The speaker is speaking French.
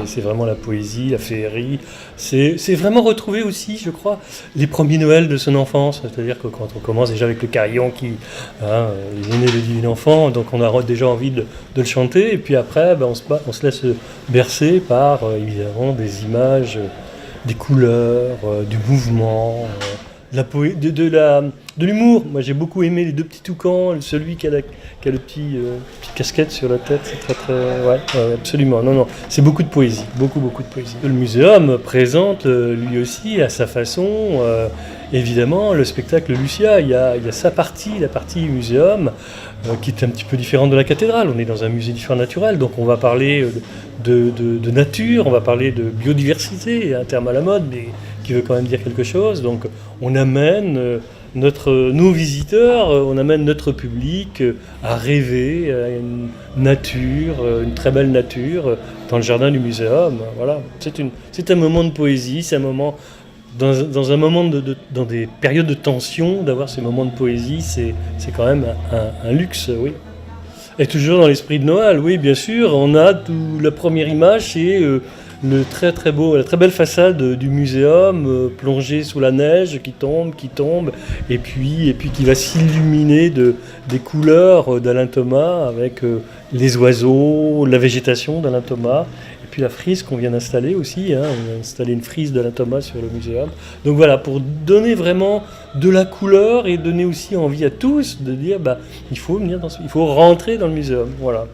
c'est vraiment la poésie, la féerie. C'est vraiment retrouver aussi, je crois, les premiers Noëls de son enfance. C'est-à-dire que quand on commence déjà avec le carillon qui il est né le divin enfant, donc on a déjà envie de le chanter. Et puis après, on se laisse bercer par évidemment des images, des couleurs, du mouvement. De l'humour. Moi j'ai beaucoup aimé les deux petits toucans, celui qui a le petite casquette sur la tête, c'est très très... Ouais, absolument. Non, c'est beaucoup de poésie, beaucoup de poésie. Le muséum présente lui aussi à sa façon, évidemment, le spectacle Lucia. Il y a sa partie, la partie muséum, qui est un petit peu différente de la cathédrale. On est dans un musée d'histoire naturelle, donc on va parler de nature, on va parler de biodiversité, un terme à la mode, mais qui veut quand même dire quelque chose. Donc on amène nos visiteurs, on amène notre public à rêver à une nature, une très belle nature dans le jardin du muséum. Voilà. C'est un moment de poésie, c'est un moment dans un moment dans des périodes de tension, d'avoir ces moments de poésie, c'est quand même un luxe, oui. Et toujours dans l'esprit de Noël, oui, bien sûr. On a la première image, c'est la très belle façade du muséum, plongée sous la neige qui tombe, et puis qui va s'illuminer des couleurs d'Alain Thomas avec les oiseaux, la végétation d'Alain Thomas, et puis la frise qu'on vient d'installer aussi. On a installé une frise d'Alain Thomas sur le muséum. Donc voilà, pour donner vraiment de la couleur et donner aussi envie à tous de dire il faut venir il faut rentrer dans le muséum. Voilà.